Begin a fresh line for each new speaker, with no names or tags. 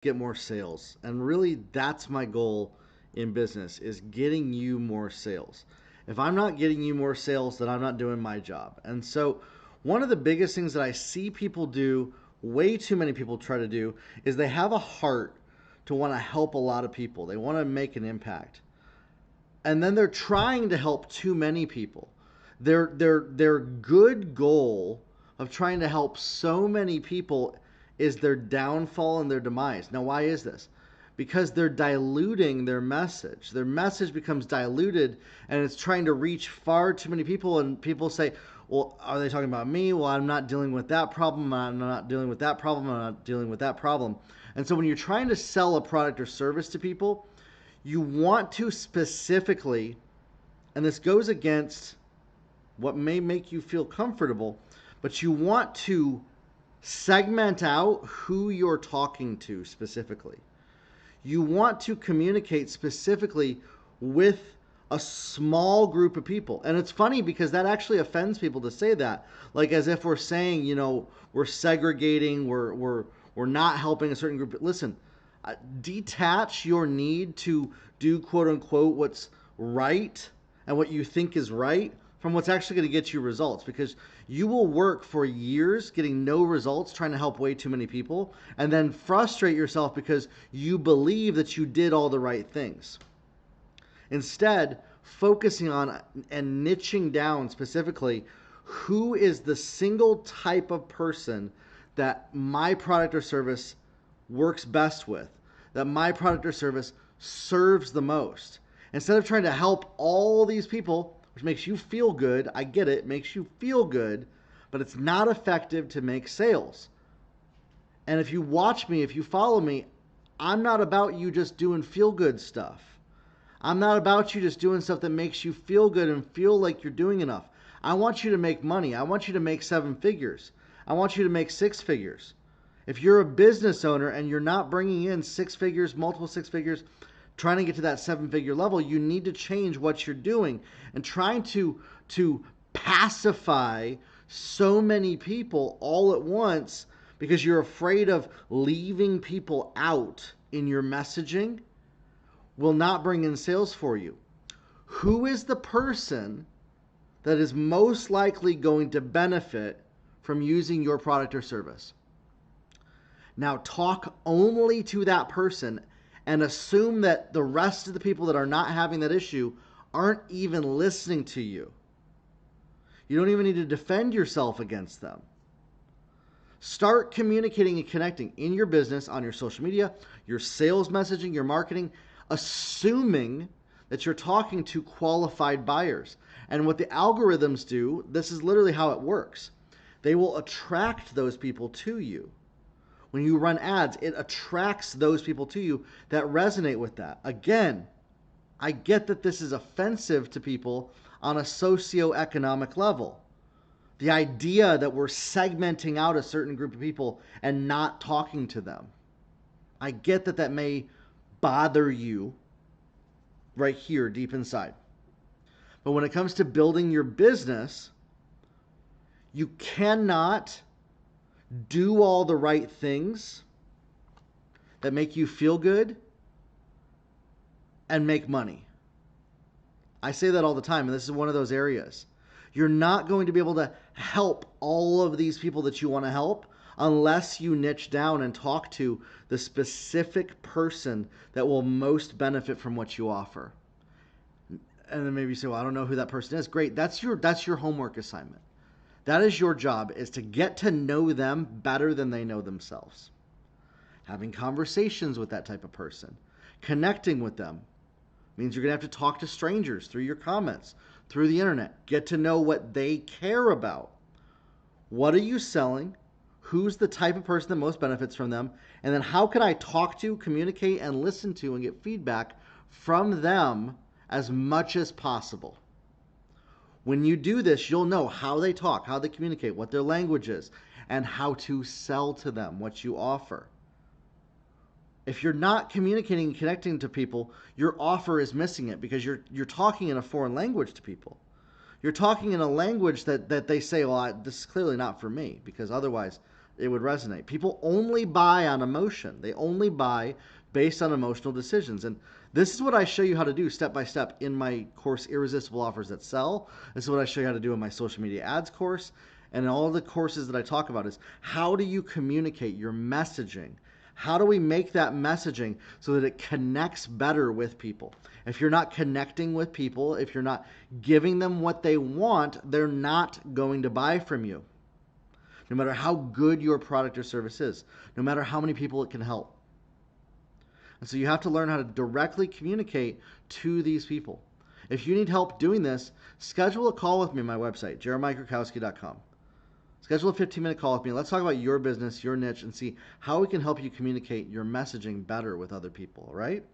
get more sales. And really, that's my goal in business is getting you more sales. If I'm not getting you more sales, then I'm not doing my job. And so one of the biggest things that I see people do, way too many people try to do, is they have a heart to want to help a lot of people. They want to make an impact. And then they're trying to help too many people. Their good goal of trying to help so many people is their downfall and their demise. Now, why is this? Because they're diluting their message. Their message becomes diluted and it's trying to reach far too many people. And people say, well, are they talking about me? Well, I'm not dealing with that problem. I'm not dealing with that problem. I'm not dealing with that problem. And so when you're trying to sell a product or service to people, you want to specifically, and this goes against what may make you feel comfortable, but you want to segment out who you're talking to specifically. You want to communicate specifically with a small group of people. And it's funny because that actually offends people to say that, like as if we're saying, we're segregating, we're not helping a certain group. Listen, detach your need to do quote unquote what's right and what you think is right from what's actually going to get you results, because you will work for years getting no results trying to help way too many people and then frustrate yourself because you believe that you did all the right things. Instead, focusing on and niching down specifically who is the single type of person that my product or service works best with, that my product or service serves the most. Instead of trying to help all these people, which makes you feel good, I get it, makes you feel good, but it's not effective to make sales. And if you watch me, if you follow me, I'm not about you just doing feel good stuff. I'm not about you just doing stuff that makes you feel good and feel like you're doing enough. I want you to make money. I want you to make 7 figures. I want you to make 6 figures. If you're a business owner and you're not bringing in 6 figures, multiple 6 figures, trying to get to that 7 figure level, you need to change what you're doing and trying to pacify so many people all at once because you're afraid of leaving people out in your messaging will not bring in sales for you. Who is the person that is most likely going to benefit from using your product or service? Now, talk only to that person and assume that the rest of the people that are not having that issue aren't even listening to you. You don't even need to defend yourself against them. Start communicating and connecting in your business, on your social media, your sales messaging, your marketing, assuming that you're talking to qualified buyers. And what the algorithms do, this is literally how it works. They will attract those people to you. When you run ads, it attracts those people to you that resonate with that. Again, I get that this is offensive to people on a socioeconomic level. The idea that we're segmenting out a certain group of people and not talking to them. I get that that may bother you right here deep inside. But when it comes to building your business, you cannot do all the right things that make you feel good and make money. I say that all the time, and this is one of those areas. You're not going to be able to help all of these people that you want to help unless you niche down and talk to the specific person that will most benefit from what you offer. And then maybe you say, well, I don't know who that person is. Great. That's your homework assignment. That is your job, is to get to know them better than they know themselves. Having conversations with that type of person, connecting with them, means you're going to have to talk to strangers through your comments, through the internet. Get to know what they care about. What are you selling? Who's the type of person that most benefits from them? And then how can I talk to, communicate, and listen to and get feedback from them as much as possible? When you do this, you'll know how they talk, how they communicate, what their language is, and how to sell to them what you offer. If you're not communicating and connecting to people, your offer is missing it because you're talking in a foreign language to people. You're talking in a language that they say, well, this is clearly not for me, because otherwise it would resonate. People only buy on emotion. They only buy based on emotional decisions. And this is what I show you how to do step by step in my course, Irresistible Offers That Sell. This is what I show you how to do in my social media ads course. And in all the courses that I talk about is how do you communicate your messaging? How do we make that messaging so that it connects better with people? If you're not connecting with people, if you're not giving them what they want, they're not going to buy from you. No matter how good your product or service is, no matter how many people it can help. And so you have to learn how to directly communicate to these people. If you need help doing this, schedule a call with me on my website, jeremiahkrakowski.com. Schedule a 15-minute call with me. Let's talk about your business, your niche, and see how we can help you communicate your messaging better with other people, all right?